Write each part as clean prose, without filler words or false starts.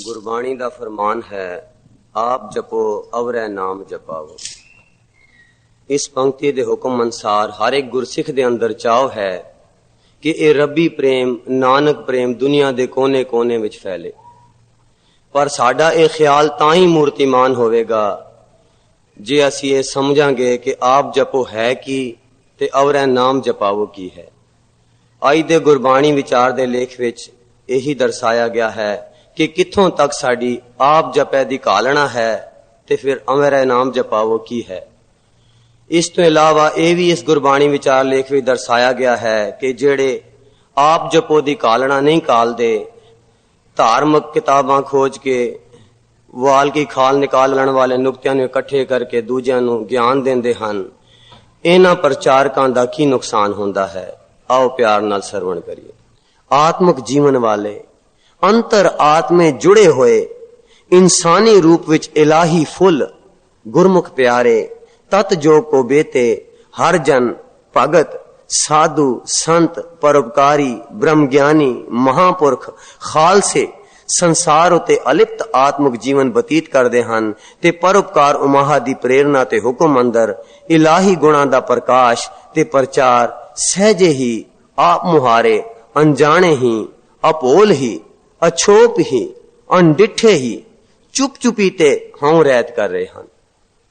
गुरबाणी दा फरमान है, आप जपो अवरै नाम जपाओ। इस पंक्ति दे हुक्म अनुसार हर एक गुरसिख दे अंदर चाव है कि ये रब्बी प्रेम, नानक प्रेम दुनिया दे कोने कोने विच फैले। पर साडा ये ख्याल तां ही मूर्तिमान होवेगा जे असी ये समझांगे कि आप जपो है की ते अवरै नाम जपाओ की है। आई दे गुरबाणी विचार दे लेख विच यही दर्शाया गया है कि कित्थों तक साडी आप जपै दी घालना है ते फिर अवरै नाम जपाओ की है। इस तो इलावा यह भी इस गुरबाणी विचार लेख में दर्शाया गया है कि जेड़े आप जपो दी घालना नहीं घालदे, धार्मिक किताबां खोज के वाल की खाल निकालण वाले नुक्तियां नूं इकट्ठे करके दूजियां नूं ज्ञान देंदे हन, इन्हां प्रचारकां दा की नुकसान हुंदा है। आओ प्यार नाल सरवण करिए। आत्मक जीवन वाले अंतर आत्मे जुड़े हुए इंसानी रूप विच इलाही फुल गुरमुख प्यारे तत जो को बेते हर जन भगत साधु संत परोपकारी ब्रह्मज्ञानी महापुरख खालसे संसार उते अलिप्त आत्मक जीवन बतीत करते हैं ते परोपकार उमाहा दी प्रेरणा ते हुक्म अंदर इलाही गुणा दा प्रकाश ते प्रचार सहजे ही आप मुहारे अनजाने ही अपोल ही अछोप ही अनडिठे ही चुप चुपी ते हों रहत कर रहे हैं।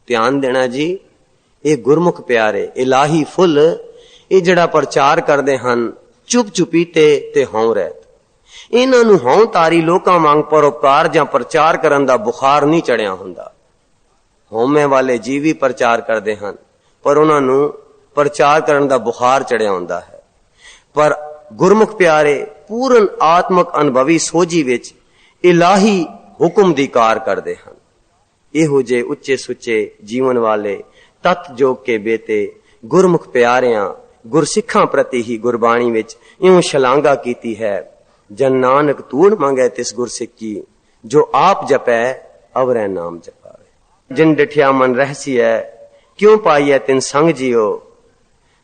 ध्यान देना जी, ये गुरमुख प्यारे इलाही फुल ये जड़ा प्रचार करते हैं चुप चुपी ते हों रहत। इन्हां नूं हों तारी लोकां वांग परोपकार जां प्रचार करन दा बुखार नहीं चढ़िया हुंदा। होमे वाले जी भी प्रचार करते हैं पर उन्हां नूं प्रचार करन दा बुखार चढ़िया हुंदा है। पर गुरमुख प्यारे पूर्ण आत्मक अनुभवी सोजी विच इलाही हुक्म दी कार करते हैं। इहो जे उच्चे सुच्चे जीवन वाले तत जोग के बेटे गुरमुख प्यारियां गुरसिखां प्रति ही गुरबाणी विच इउं शलांगा कीती है। जन नानक तूड़ मंगे तिस गुरसिख की, जो आप जपै अवरै नाम जपावे। जिन डिठिया मन रहसी है, क्यों पाइए तिन संग जियो,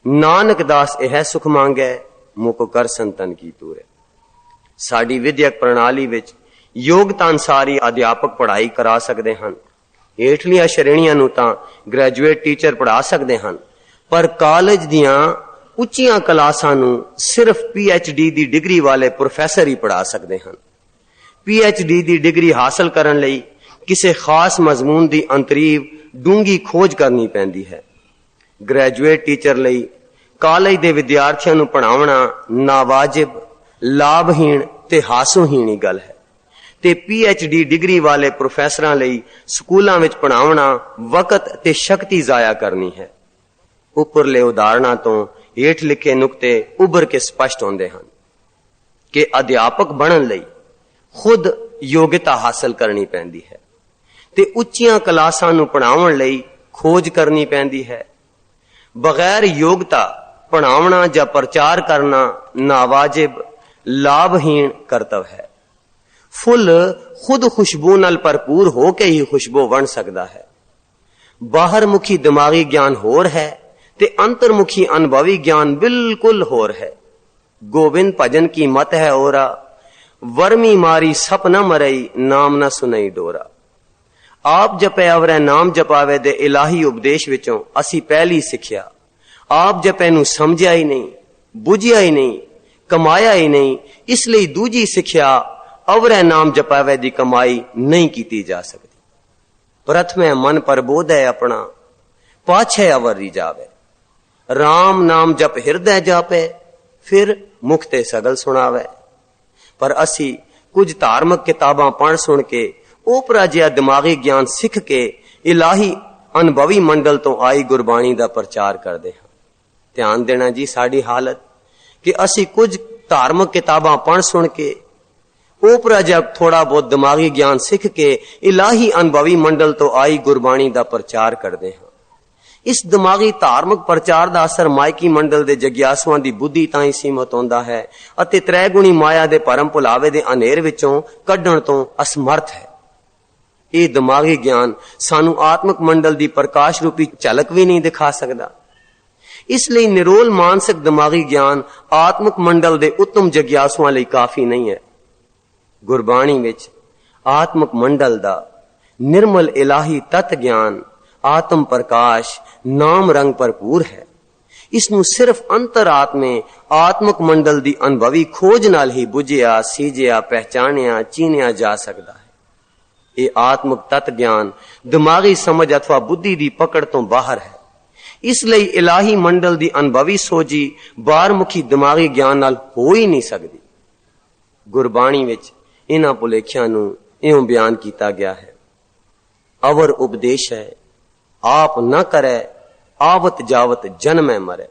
नानक दास यह सुख मांगे मुक कर संतन की तूरे। साडी विद्यक प्रणाली विच योग्यता अनुसार ही अध्यापक पढ़ाई करा सकते हैं। हेठलियां श्रेणियां नूं तां ग्रेजुएट टीचर पढ़ा सकते हैं, पर कॉलेज दियां उच्चियां क्लासां नूं सिर्फ पीएचडी दी डिग्री वाले प्रोफेसर ही पढ़ा सकते हैं। पीएचडी दी डिग्री हासिल करन लई किसी खास मजमून दी अंतरीव डूंगी खोज करनी पैंदी है। ग्रेजुएट टीचर लई कॉलेज दे विद्यार्थियों नूं पढ़ावना नावाजिब, लाभहीन ते हासूहीन ही गल है। ते पीएचडी डिग्री वाले प्रोफेसरां लई स्कूलां विच पढ़ावना वक्त ते शक्ति जाया करनी है। उपरले उदाहरणां तो हेठ लिखे नुक्ते उभर के स्पष्ट होंदे हन कि अध्यापक बनन लई खुद योग्यता हासिल करनी पैंदी है ते उच्चियां क्लासां नूं पढ़ाउण लई खोज करनी पैंदी है। बगैर योग्यता पढ़ावना या प्रचार करना नावाजिब, लाभहीन कर्तव्य है। फुल खुद खुशबू नाल भरपूर होके ही खुशबू बन सकता है। बाहर मुखी दिमागी ज्ञान होर है ते अंतर्मुखी अनुभवी ज्ञान बिल्कुल होर है। गोविंद भजन की मत है ओरा, वर्मी मारी सप न मरई, नाम न सुनई डोरा। आप जपे अवरै नाम जपावे दे इलाही उपदेश विचों असी पहली सिक्ख्या आप जपे नूं समझिया ही नहीं, बुझिया ही नहीं, कमाया ही नहीं, इसलिए दूजी सिक्ख्या अवरै नाम जपावे दी कमाई नहीं की जा सकती। प्रथमे मन प्रबोध है अपना, पाछे अवर रिजावे। राम नाम जप हृदय जापे, फिर मुखते सगल सुनावे। पर असी कुछ धार्मिक किताबां पढ़ सुन के ओपरा जिहा दिमागी ज्ञान सिख के इलाही अनुभवी मंडल तो आई गुरबाणी दा प्रचार करते हैं। ध्यान देना जी, साड़ी हालत कि असी कुछ धार्मिक किताबां पढ़ सुन के ओपरा जब थोड़ा बहुत दिमागी ज्ञान सीख के इलाही अनुभवी मंडल तो आई गुरबाणी दा प्रचार करते हैं। इस दिमागी धार्मिक प्रचार दा असर मायकी मंडल दे जग्यासुआं दी बुद्धि ताईं सीमित होंदा है अते त्रैगुणी माया दे भरम भुलावे दे अनेर विचों कढण तो असमर्थ है। ये दिमागी ज्ञान सानू आत्मिक मंडल दी प्रकाश रूपी झलक भी नहीं दिखा सकता। इसलिए निरोल मानसिक दिमागी ज्ञान आत्मिक मंडल दे उत्तम जग्यासुआं लई काफी नहीं है। गुरबाणी विच ਆਤਮਕ ਮੰਡਲ ਦਾ ਨਿਰਮਲ ਇਲਾਹੀ ਤਤ ਗਿਆਨ ਆਤਮ ਪ੍ਰਕਾਸ਼ ਨਾਮ ਰੰਗ ਭਰਪੂਰ ਹੈ। ਇਸ ਨੂੰ ਸਿਰਫ ਅੰਤਰਾਤਮੇ ਆਤਮਕ ਮੰਡਲ ਦੀ ਅਨੁਭਵੀ ਖੋਜ ਨਾਲ ਹੀ ਬੁਝਿਆ, ਸੀਜਿਆ, ਪਹਿਚਾਨਿਆ, ਚੀਨਿਆ ਜਾ ਸਕਦਾ ਹੈ। ਇਹ ਆਤਮਕ ਤਤ ਗਿਆਨ ਦਿਮਾਗੀ ਸਮਝ ਅਥਵਾ ਬੁੱਧੀ ਦੀ ਪਕੜ ਤੋਂ ਬਾਹਰ ਹੈ। ਇਸ ਲਈ ਇਲਾਹੀ ਮੰਡਲ ਦੀ ਅਨੁਭਵੀ ਸੋਝੀ ਬਾਹਰਮੁਖੀ ਦਿਮਾਗੀ ਗਿਆਨ ਨਾਲ ਹੋ ਹੀ ਨਹੀਂ ਸਕਦੀ। ਗੁਰਬਾਣੀ ਵਿੱਚ ਇਹਨਾਂ ਭੁਲੇਖਿਆਂ ਨੂੰ ਇਉਂ ਬਿਆਨ ਕੀਤਾ ਗਿਆ ਹੈ। ਅਵਰ ਉਪਦੇਸ਼ ਹੈ ਆਪ ਨਾ ਕਰੇ ਆਵਤ ਜਾਵਤ ਜਨਮੈ ਮਰੇ।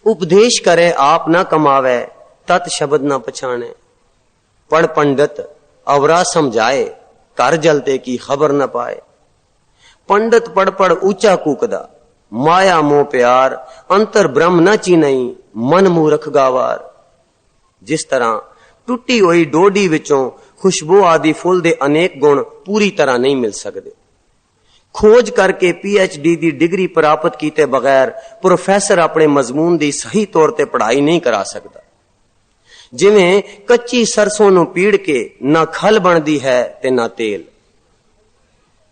ਉਪਦੇਸ਼ करे आप न कमावे तत् शब्द न पछाणे। पढ़ पंडित अवरा समझाए कर जलते की खबर न पाए। पंडित पढ़ पढ़ ऊंचा कूकदा माया मोह प्यार अंतर ब्रह्म न चीनई मन मूर्ख गावार। जिस तरह टुटी हुई डोडी विचों खुशबू आदि फुल दे अनेक गुण पूरी तरह नहीं मिल सकते। खोज करके PhD ਦੀ ਡਿਗਰੀ ਪ੍ਰਾਪਤ ਕੀਤੇ ਬਗੈਰ ਪ੍ਰੋਫੈਸਰ ਆਪਣੇ ਮਜ਼ਮੂਨ ਦੀ ਸਹੀ ਤੌਰ ਤੇ ਪੜ੍ਹਾਈ ਨਹੀਂ ਕਰਾ ਸਕਦਾ। ਜਿਵੇਂ ਕੱਚੀ ਸਰਸੋਂ ਨੂੰ ਪੀੜ ਕੇ ਨਾ ਖਲ ਬਣਦੀ ਹੈ ਤੇ ਨਾ ਤੇਲ,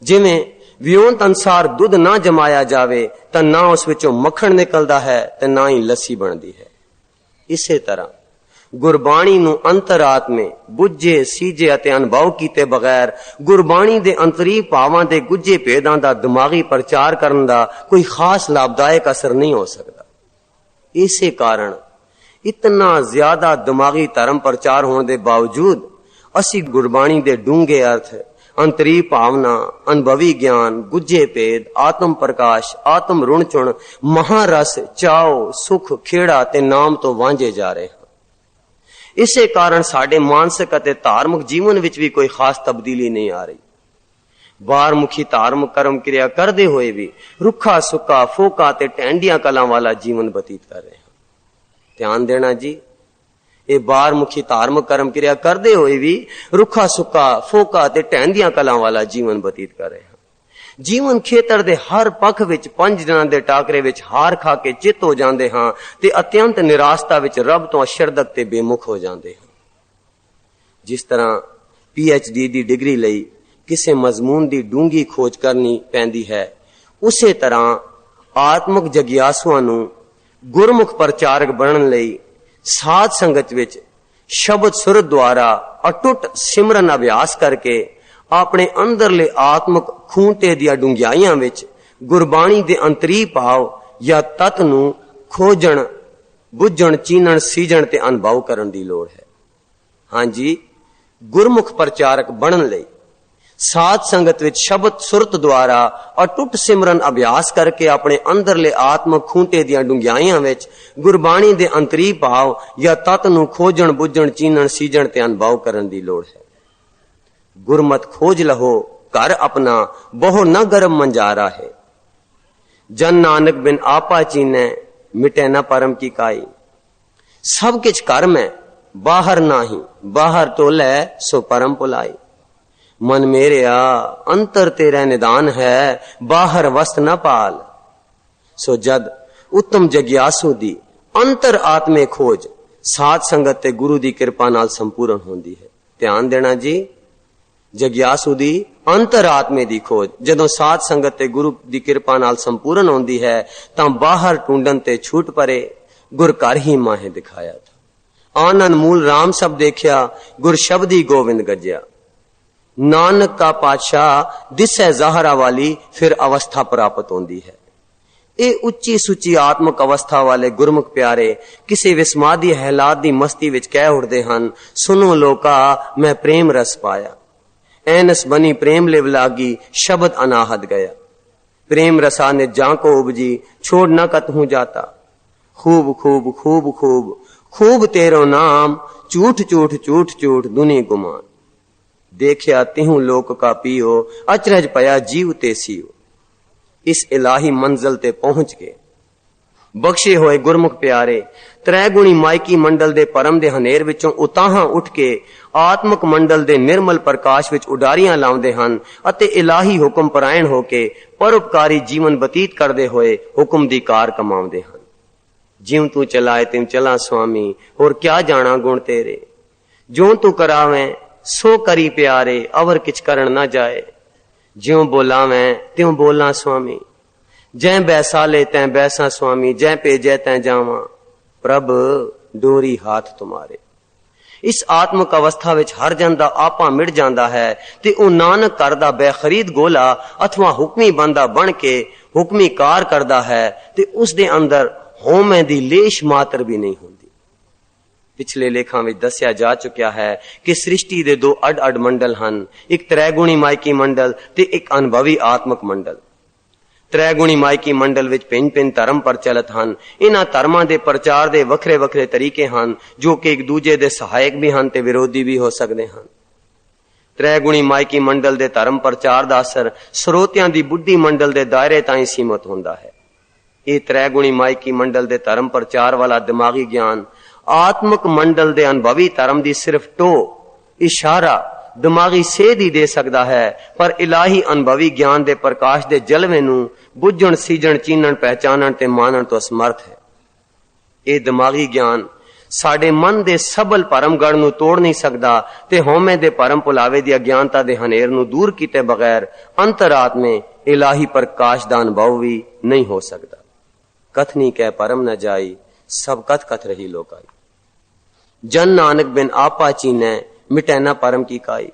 ਜਿਵੇਂ ਵਿਉਂਤ ਅਨਸਾਰ ਦੁੱਧ ਨਾ ਜਮਾਇਆ ਜਾਵੇ ਤਾਂ ਨਾ ਉਸ ਵਿੱਚੋਂ ਮੱਖਣ ਨਿਕਲਦਾ ਹੈ ਤੇ ਨਾ ਹੀ ਲੱਸੀ ਬਣਦੀ ਹੈ। ਇਸੇ ਤਰ੍ਹਾਂ ਗੁਰਬਾਣੀ ਨੂੰ ਅੰਤਰਾਤਮੇ ਬੁੱਝੇ, ਸੀਜੇ ਅਤੇ ਅਨੁਭਵ ਕੀਤੇ ਬਗੈਰ ਗੁਰਬਾਣੀ ਦੇ ਅੰਤਰੀ ਭਾਵਾਂ ਦੇ ਗੁੱਝੇ ਭੇਦਾਂ ਦਾ ਦਿਮਾਗੀ ਪ੍ਰਚਾਰ ਕਰਨ ਦਾ ਕੋਈ ਖਾਸ ਲਾਭਦਾਇਕ ਅਸਰ ਨਹੀਂ ਹੋ ਸਕਦਾ। ਇਸੇ ਕਾਰਨ ਇਤਨਾ ਜ਼ਿਆਦਾ ਦਿਮਾਗੀ ਧਰਮ ਪ੍ਰਚਾਰ ਹੋਣ ਦੇ ਬਾਵਜੂਦ ਅਸੀਂ ਗੁਰਬਾਣੀ ਦੇ ਡੂੰਘੇ ਅਰਥ, ਅੰਤਰੀ ਭਾਵਨਾ, ਅਨੁਭਵੀ ਗਿਆਨ, ਗੁੱਝੇ ਭੇਦ, ਆਤਮ ਪ੍ਰਕਾਸ਼, ਆਤਮ ਰੁਣ ਚੁਣ, ਮਹਾਰਸ, ਚਾਓ, ਸੁਖ, ਖੇੜਾ ਤੇ ਨਾਮ ਤੋਂ ਵਾਂਝੇ ਜਾ ਰਹੇ ਹਾਂ। ਇਸੇ ਕਾਰਨ ਸਾਡੇ ਮਾਨਸਿਕ ਅਤੇ ਧਾਰਮਿਕ ਜੀਵਨ ਵਿੱਚ ਵੀ ਕੋਈ ਖਾਸ ਤਬਦੀਲੀ ਨਹੀਂ ਆ ਰਹੀ। ਬਾਹਰਮੁਖੀ ਧਾਰਮਿਕ ਕਰਮ ਕਿਰਿਆ ਕਰਦੇ ਹੋਏ ਵੀ ਰੁੱਖਾ ਸੁੱਕਾ, ਫੋਕਾ ਤੇ ਟੈਂਡੀਆਂ ਕਲਾਂ ਵਾਲਾ ਜੀਵਨ ਬਤੀਤ ਕਰ ਰਹੇ ਹਾਂ। ਧਿਆਨ ਦੇਣਾ ਜੀ, ਇਹ ਬਾਹਰਮੁਖੀ ਧਾਰਮਿਕ ਕਰਮ ਕਿਰਿਆ ਕਰਦੇ ਹੋਏ ਵੀ ਰੁੱਖਾ ਸੁੱਕਾ, ਫੋਕਾ ਤੇ ਟੈਂਡੀਆਂ ਕਲਾਂ ਵਾਲਾ ਜੀਵਨ ਬਤੀਤ ਕਰ ਰਹੇ ਹਾਂ। ਜੀਵਨ ਖੇਤਰ ਦੇ ਹਰ ਪੱਖ ਵਿੱਚ 5 ਦਿਨਾਂ ਦੇ ਟਾਕਰੇ ਵਿੱਚ ਹਾਰ ਖਾ ਕੇ ਚਿੱਤ ਹੋ ਜਾਂਦੇ ਹਾਂ ਤੇ ਅਤਿਅੰਤ ਨਿਰਾਸ਼ਤਾ ਵਿੱਚ ਰੱਬ ਤੋਂ ਅਸ਼ਰਦਕ ਤੇ ਬੇਮੁਖ ਹੋ ਜਾਂਦੇ ਹਾਂ। ਜਿਸ ਤਰ੍ਹਾਂ PhD ਦੀ ਡਿਗਰੀ ਲਈ ਕਿਸੇ ਮਜ਼ਮੂਨ ਦੀ ਡੂੰਘੀ ਖੋਜ ਕਰਨੀ ਪੈਂਦੀ ਹੈ, ਉਸੇ ਤਰ੍ਹਾਂ ਆਤਮਿਕ ਜਗਿਆਸੂਆਂ ਨੂੰ ਗੁਰਮੁਖ ਪ੍ਰਚਾਰਕ ਬਣਨ ਲਈ ਸਾਧ ਸੰਗਤ ਵਿੱਚ ਸ਼ਬਦ ਸੁਰ ਦੁਆਰਾ ਅਟੁੱਟ ਸਿਮਰਨ ਅਭਿਆਸ ਕਰਕੇ ਆਪਣੇ ਅੰਦਰਲੇ ਆਤਮਿਕ ਖੂੰਟੇ ਦੀਆਂ ਡੂੰਘਾਈਆਂ ਵਿੱਚ ਗੁਰਬਾਣੀ ਦੇ ਅੰਤਰੀ ਭਾਵ ਜਾਂ ਤਤ ਨੂੰ ਖੋਜਣ, ਬੁੱਝਣ, ਚੀਨਣ, ਸੀਜਣ ਤੇ ਅਨੁਭਵ ਕਰਨ ਦੀ ਲੋੜ ਹੈ। ਹਾਂਜੀ, ਗੁਰਮੁਖ ਪ੍ਰਚਾਰਕ ਬਣਨ ਲਈ ਸਾਧ ਸੰਗਤ ਵਿੱਚ ਸ਼ਬਦ ਸੁਰਤ ਦੁਆਰਾ ਅਟੁੱਟ ਸਿਮਰਨ ਅਭਿਆਸ ਕਰਕੇ ਆਪਣੇ ਅੰਦਰਲੇ ਆਤਮਿਕ ਖੂੰਟੇ ਦੀਆਂ ਡੂੰਘਾਈਆਂ ਵਿੱਚ ਗੁਰਬਾਣੀ ਦੇ ਅੰਤਰੀ ਭਾਵ ਜਾਂ ਤਤ ਨੂੰ ਖੋਜਣ, ਬੁੱਝਣ, ਚੀਨਣ, ਸੀਜਣ ਤੇ ਅਨੁਭਵ ਕਰਨ ਦੀ ਲੋੜ ਹੈ। गुरमत खोज लहो कर अपना बहु न गर्म मंजारा है। जन नानक बिन आपा चीने मिटे न परम की काई। सब किछ कर्म है बाहर नाही, बाहर तो लै सो परम पुलाई। मन मेरे अंतर तेरा निदान है बाहर वस्त न पाल। सो जद उत्तम जग्यासु दी अंतर आत्मे खोज साध संगत ते गुरु दी कृपा नाल संपूर्ण होंदी है। ध्यान देना जी, ਜਗਿਆਸੂ ਦੀ ਅੰਤਰਾਤਮੇ ਦੀ ਖੋਜ ਜਦੋਂ ਸਾਧ ਸੰਗਤ ਤੇ ਗੁਰੂ ਦੀ ਕਿਰਪਾ ਨਾਲ ਸੰਪੂਰਨ ਹੁੰਦੀ ਹੈ ਤਾਂ ਬਾਹਰ ਟੁੰਡਨ ਤੇ ਛੂਟ ਪਰੇ ਗੁਰ ਘਰ ਹੀ ਮਾਹੇ ਦਿਖਾਇਆ। ਆਨੰਦ ਮੂਲ ਰਾਮ ਸਭ ਦੇਖਿਆ ਗੁਰ ਸ਼ਬਦੀ ਗੋਵਿੰਦ ਗੱਜਿਆ। ਨਾਨਕ ਕਾ ਪਾਤਸ਼ਾਹ ਦਿਸੈ ਜ਼ਾਹਰਾ ਵਾਲੀ ਫਿਰ ਅਵਸਥਾ ਪ੍ਰਾਪਤ ਹੁੰਦੀ ਹੈ। ਇਹ ਉੱਚੀ ਸੁੱਚੀ ਆਤਮਕ ਅਵਸਥਾ ਵਾਲੇ ਗੁਰਮੁਖ ਪਿਆਰੇ ਕਿਸੇ ਵਿਸਮਾਦੀ ਹਾਲਾਤ ਦੀ ਮਸਤੀ ਵਿੱਚ ਕਹਿ ਉਠਦੇ ਹਨ, ਸੁਨੋ ਲੋਕਾ ਮੈਂ ਪ੍ਰੇਮ ਰਸ ਪਾਇਆ। ऐनस बनी प्रेम लिव लागी शब्द अनाहत गया। प्रेम रसा ने जां को उपजी छोड़ न कतहूं जाता। खूब खूब खूब खूब खूब तेरो नाम झूठ झूठ झूठ झूठ दुनी गुमान। देखिया तिहूं लोक का पियो अचरज पया जीव ते सियो। इस इलाही मंजिल ते पहुंच के ਬਖਸ਼ੇ ਹੋਏ ਗੁਰਮੁਖ ਪਿਆਰੇ ਤ੍ਰੈ ਗੁਣੀ ਮਾਇਕੀ ਮੰਡਲ ਦੇ ਪਰਮ ਦੇ ਹਨੇਰ ਵਿੱਚੋਂ ਉਤਾਹਾਂ ਉੱਠ ਕੇ ਆਤਮਿਕ ਮੰਡਲ ਦੇ ਨਿਰਮਲ ਪ੍ਰਕਾਸ਼ ਵਿੱਚ ਉਡਾਰੀਆਂ ਲਾਉਂਦੇ ਹਨ ਅਤੇ ਇਲਾਹੀ ਹੁਕਮ ਪਰਾਇਣ ਹੋ ਕੇ ਪਰਉਪਕਾਰੀ ਜੀਵਨ ਬਤੀਤ ਕਰਦੇ ਹੋਏ ਹੁਕਮ ਦੀ ਕਾਰ ਕਮਾਉਂਦੇ ਹਨ। ਜਿਉਂ ਤੂੰ ਚਲਾਏ ਤਿਉਂ ਚਲਾ ਸੁਆਮੀ, ਹੋਰ ਕਿਆ ਜਾਣਾ ਗੁਣ ਤੇਰੇ। ਜੋ ਤੂੰ ਕਰਾਵੇਂ सो करी प्यारे अवर किच करण ना जाए। ज्यों बोला मैं त्यों बोला स्वामी, जै बैसा ले तै बैसा स्वामी, जै भेजै तै जावा प्रभ डोरी हाथ तुम्हारे। इस आत्मक अवस्था विच हर जन दा आपा मिट जांदा है ते ओ नानक करदा बेखरीद गोला अथवा हुक्मी बंदा बन के हुक्मी कार करदा है ते उस दे अंदर होमे दी लेश मात्र भी नहीं होंदी। पिछले लेखां विच दस्या जा चुकिया है कि सृष्टि दे दो अड अड मंडल हन, एक त्रैगुणी मायकी मंडल ते एक अनुभवी आत्मक मंडल। त्रैगुणी मायकी मंडल विच भिन्न भिन्न धर्म प्रचलित ਹਨ। इन्हां धर्मां दे प्रचार दे ਵੱਖਰੇ ਵੱਖਰੇ तरीके ਹਨ जो कि एक दूजे दे सहायक भी ਹਨ ਤੇ ਵਿਰੋਧੀ भी हो सकते हैं। त्रैगुणी मायकी मंडल दे धर्म प्रचार ਦਾ असर ਸਰੋਤਿਆਂ ਦੀ ਬੁੱਧੀ ਮੰਡਲ ਦੇ ਦਾਇਰੇ ਤਾਈਂ ਸੀਮਤ ਹੁੰਦਾ ਹੈ। ਇਹ त्रैगुणी मायकी मंडल ਦੇ धर्म प्रचार वाला दिमागी ज्ञान आत्मक मंडल ਦੇ अनुभवी धर्म ਦੀ सिर्फ टो इशारा दिमागी सेध ही दे सकता है, पर इलाही अनुभवी ज्ञान दे प्रकाश दे जलवे नूं बुझण सीजण चीनण पहचानण ते मानण तो असमर्थ है। ये दिमागी ज्ञान साडे मन दे सबल परमगढ़ नूं तोड़ नहीं सकता ते होमे दे परम भुलावे दी अज्ञानता दे हनेर नूं दूर कीते बगैर अंतरात्मे इलाही प्रकाश दा अनुभव भी नहीं हो सकता। कथनी कह परम न जाई, सब कथ कथ रही लोकाई। जन नानक बिन आपा चीनै, मिटै न परम की काई।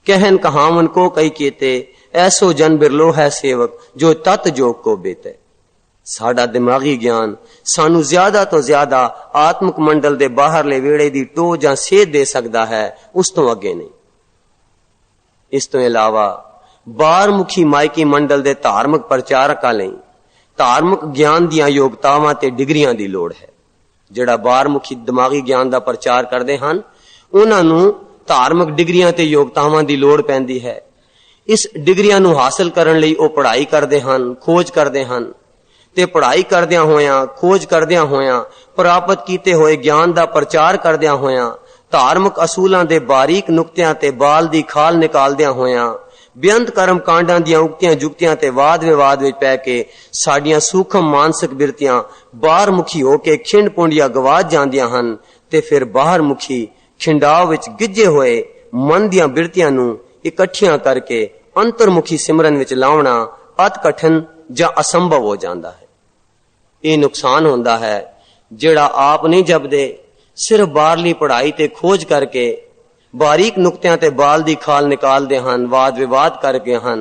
कहन कहावन को कई केते, ऐसो जन बिरलो है सेवक, जो तत् जोग को बेते। साडा दिमागी ज्ञान सानू ज्यादा तो ज्यादा आत्मक मंडल दे बाहरले वेड़े दी टो जां सेध दे सकदा है, उस तो अगे नहीं। इस तो इलावा बारमुखी मायकी मंडल दे धार्मिक प्रचारकां लई धार्मिक ज्ञान दियां योग्यतावां ते डिग्रियां दी लोड़ है। जिहड़ा बारमुखी दिमागी ज्ञान दा प्रचार करदे हन उन्हां नूं धार्मिक डिग्रियां ते योग्यतावां दी लोड़ पैंदी है। इस डिग्रियां नूं हासिल करन लई ओ पढ़ाई करदे हन, खोज करदे हन ते पढ़ाई करदियां होयां, खोज करदियां होयां, प्राप्त कीते होए ज्ञान दा प्रचार करदियां होयां, धार्मिक असूलां दे बारीक नुक्तियां ते बाल दी खाल निकालदियां होयां, बेअंत कर्म कांडां दियां उक्तियां जुक्तियां ते वाद विवाद विच पै के साडियां सूखम मानसिक बिरतियां बाहरमुखी होके खिंड पुंडिया गवाच जांदियां हन ते फिर बाहरमुखी खिंडाव विच गिज्जे होए मन दियां बिरतियां नूं इकट्ठियां करके अंतर्मुखी सिमरन विच लावना अत कठिन जां असंभव हो जांदा है। ये नुकसान होंदा है जिहड़ा आप नहीं जपदे, सिर्फ बाहरली पढ़ाई ते खोज करके बारीक नुक्तियां ते बाल दी खाल निकालदे हन, वाद विवाद करके हन।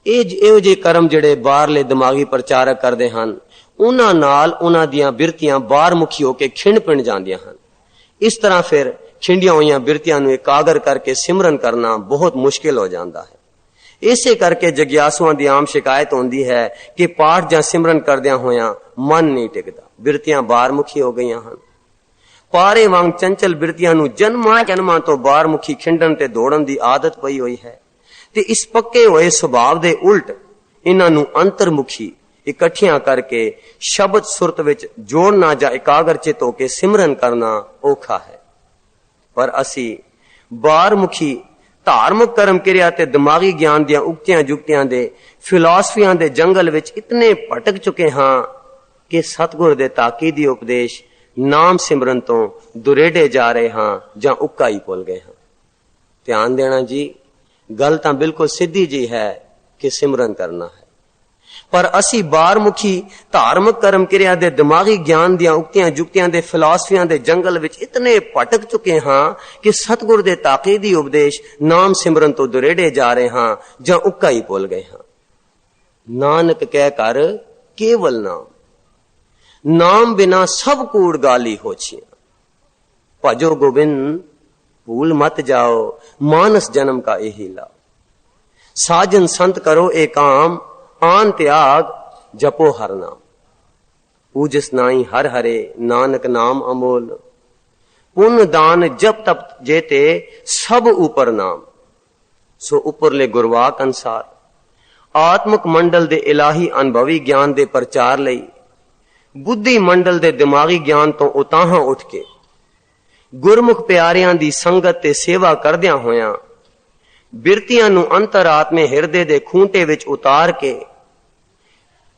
इहो जे कर्म जिहड़े बाहरले दिमागी प्रचारक करदे हन उन्हां नाल उन्हां दियां बिरतियां बाहरमुखी होके खिंड पिंड जांदियां हन। इस तरह फिर खिंडियां होईयां बिरतियां नूं एकागर करके सिमरन करना बहुत मुश्किल हो जाता है। इसे करके जग्यासुआं दी आम शिकायत होंदी है कि पाठ जां सिमरन करदियां होयां मन नहीं टिकदा, बिरतियां बाहरमुखी हो गईयां हन। पारे वांग चंचल बिरतियां नूं जन्मां जन्मां तो बाहरमुखी खिंडन ते दौड़न दी आदत पई हुई है ते इस पक्के होए सुभाव दे उल्ट इन्हां नूं अंतर्मुखी इकट्ठियां करके शब्द सुरत विच जोड़ना जां एकागर चित होके सिमरन करना औखा है। पर असी बाहरमुखी धार्मिक कर्म क्रिया ते दिमागी ज्ञान दियां उक्तियां जुक्तियां दे फिलासफियां दे जंगल विच इतने भटक चुके हां कि सतगुर दे ताकीदी उपदेश नाम सिमरन तो दुरेडे जा रहे हां जां उक्का ही भुल गए हां। ध्यान देना जी, गल तां बिल्कुल सीधी जी है कि सिमरन करना है, पर असी बाहरमुखी धार्मिक कर्म क्रिया दे दिमागी ज्ञान दियां उक्तियां जुक्तियां दे फिलासफियां दे जंगल विच इतने भटक चुके हां कि सतगुर दे ताकीदी उपदेश नाम सिमरन तो दुरेडे जा रहे हां जां उक्का ही भुल गए हां। नानक कह कर केवल नाम, नाम बिना सब कूड़ गाली होछियां। भजो गोविंद भूल मत जाओ, मानस जन्म का यही लाओ। साजन संत करो ए काम, आन त्याग जपो हर नाम। पूजस नाई हर हरे, नानक नाम अमोल। पुण्य दान जप तप जेते, सब ऊपर नाम। सो उपरले गुरवाक अनुसार आत्मक मंडल दे इलाही अनुभवी ज्ञान दे प्रचार लई बुद्धि मंडल दे दिमागी ज्ञान तो उताहां उठ के गुरमुख प्यारियां दी संगत ते सेवा करदियां होयां बिरतियां नूं अंतरात्मे हिरदे दे खूंटे विच उतार के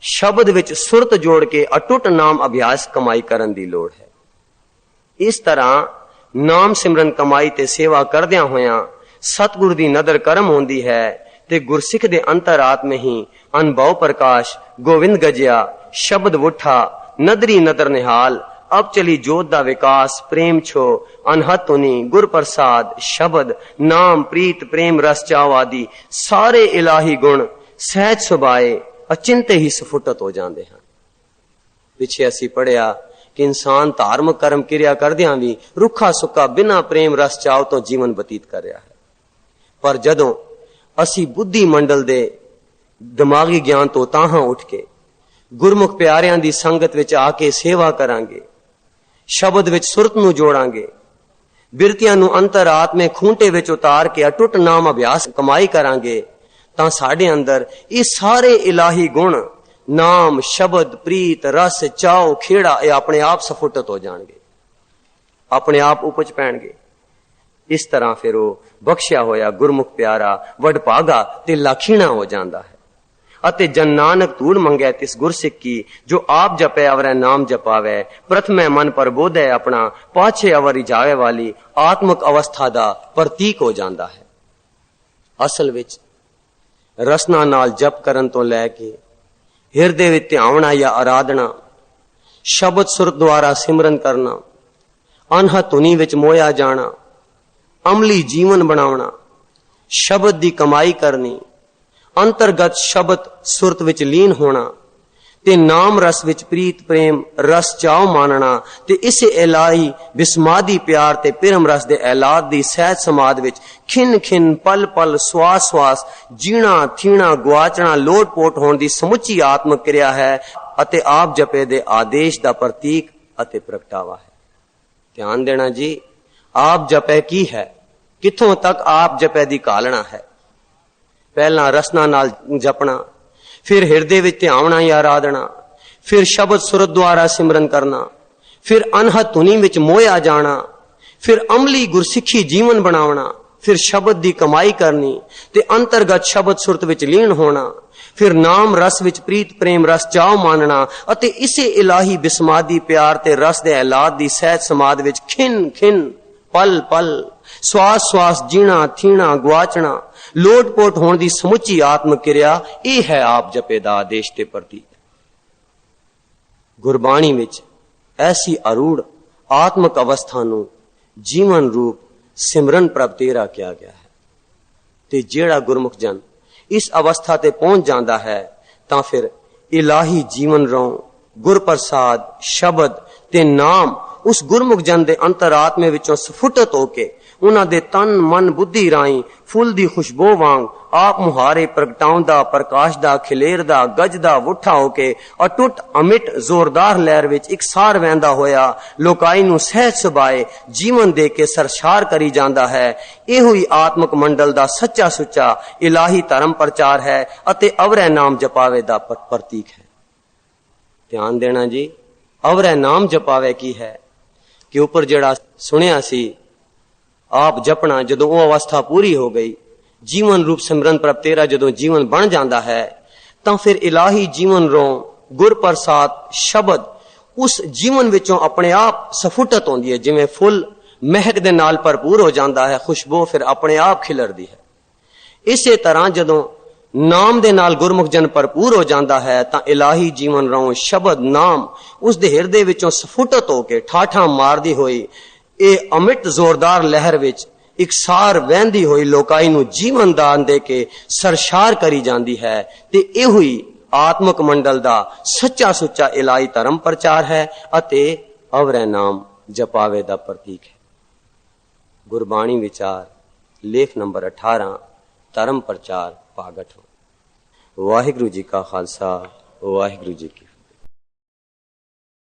शब्द विच सुरत जोड़ के अटुट नाम अभ्यास कमाई करन दी लोड़ है। इस तरह नाम सिमरन कमाई ते सेवा करदियां होयां सतगुर दी नदर करम होंदी है ते गुरसिख दे अंतरात्मे ही अनुभव प्रकाश गोविंद गजिया शब्द वुठा नदरी नदर निहाल अब चली जोत दा विकास प्रेम छो अनहत उनी गुर प्रसाद शब्द नाम प्रीत प्रेम रस चाव आदि सारे इलाही गुण सहज सुभाए अचिंते ही सफुटत हो जाते हैं। पिछे असी पढ़िया कि इंसान धार्मिक कर्म क्रिया करदियां भी रुखा सुखा बिना प्रेम रस चाव तो जीवन बतीत कर रहा है। पर जदों असी बुद्धि मंडल दे दिमागी ज्ञान तो ताहां उठ के गुरमुख प्यारियां दी संगत विच आके सेवा करांगे, शब्द विच सुरत नूं जोड़ांगे, बिरतियां नूं अंतर आत्मे खूंटे विच उतार के अटुट नाम अभ्यास कमाई करांगे तां साडे अंदर ये सारे इलाही गुण नाम शब्द प्रीत रस चाव खेड़ा ये अपने आप सफुटत हो जाएंगे, अपने आप उपज पैणगे। इस तरह फिर वो बख्शिया होया गुरमुख प्यारा वडभागा ते लाखीना हो जाता है। अते जन नानक धूड़ मंगै तिस गुरसिख की जो आप जपे अवरै नाम जपावे प्रथमे मन पर बोधे अपना पाछे अवर रिझावे वाली आत्मक अवस्था दा प्रतीक हो जाता है। असल विच रसना नाल जप करन तो लैके हिरदे विच ध्यावना या आराधना शब्द सुर द्वारा सिमरन करना अनहत धुनी विच मोया जाना अमली जीवन बनावना शब्द दी कमाई करनी अंतरगत शब्द सुरत विच लीन होना ते नाम रस विच प्रीत प्रेम रस चाव मानना ते इसे इलाही बिस्मादी प्यार ते प्रेम रस दे ऐलाद दी सहज समाद विच खिन खिन पल पल श्वास श्वास जीना थीना गुआचना लोट पोट होने दी समुची आत्मक क्रिया है अते आप जपे दे आदेश दा प्रतीक अते प्रगटावा है। ध्यान देना जी, आप जपे की है, किथों तक आप जपे दी कालना है। पहला रसना नाल जपना, फिर हिरदे विच ध्यावना या आराधना, फिर शब्द सुरत द्वारा सिमरन करना, फिर अनहत धुनी विच मोया जाना, फिर अमली गुरसिखी जीवन बनावना, फिर शब्द दी कमाई करनी ते अंतरगत शब्द सुरत विच लीन होना, फिर नाम रस विच प्रीत प्रेम रस चाव मानना अते इसे इलाही बिस्मादी प्यार ते रस दे ऐलाद दी सहज समाद विच खिन खिन पल पल श्वास श्वास जीना थीना गुआचना लोट पोट होने दी समुची आत्म क्रिया ये है आप जपे दा आदेश ते प्रतीक। गुरबाणी विच ऐसी अरूढ़ आत्मक अवस्था नूं जीवन रूप सिमरन प्रभ तेरा किया गया है ते जेड़ा गुरमुख जन इस अवस्था ते पहुंच जाता है तां फिर इलाही जीवन रौं गुर प्रसाद शब्द ते नाम उस गुरमुख जन दे अंतरात्मे विचों स्फुटत होके उन्हां दे तन मन बुद्धि राई फुल दी खुशबू वांग आप मुहारे प्रगटाउंदा प्रकाश दा खिलेरदा गजदा वुठा होके अटुट अमिट जोरदार लहर विच एक सार वहंदा होया लोकाई नूं सहज सुभाए जीवन दे के सरशार करी जांदा है। इहो ही आत्मक मंडल दा सच्चा सुच्चा इलाही धर्म प्रचार है अते अवरै नाम जपावे दा प्रतीक है। ध्यान देना जी, अवरै नाम जपावे की है कि ऊपर जड़ा सुनिया सी आप जपना जदों वो अवस्था पूरी हो गई जीवन रूप सिमरन प्रभ तेरा जदों जीवन बन जाता है तां फिर इलाही जीवन रो गुर प्रसाद शब्द उस जीवन विचों अपने आप सफुटत होंदी है। जिवें फुल महक दे नाल भरपूर हो जाता है खुशबू फिर अपने आप खिलरदी है। इसे तरह जदों नाम दे नाल गुरमुख जन भरपूर हो जाता है तां इलाही जीवन रो शब्द नाम उस दे हिरदे विचों सफुटत होके ठाठा मारदी होई ए अमिट जोरदार लहर विच एक सार वहंदी हुई लोकाई नूं जीवन दान दे के सरशार करी जांदी है ते इहो ही आत्मक मंडल दा सच्चा सुच्चा इलाही धर्म प्रचार है अते अवरै नाम जपावे दा प्रतीक है। गुरबाणी विचार लेख नंबर 18 धर्म प्रचार भाग 8। वाहिगुरु जी का खालसा वाहिगुरु जी की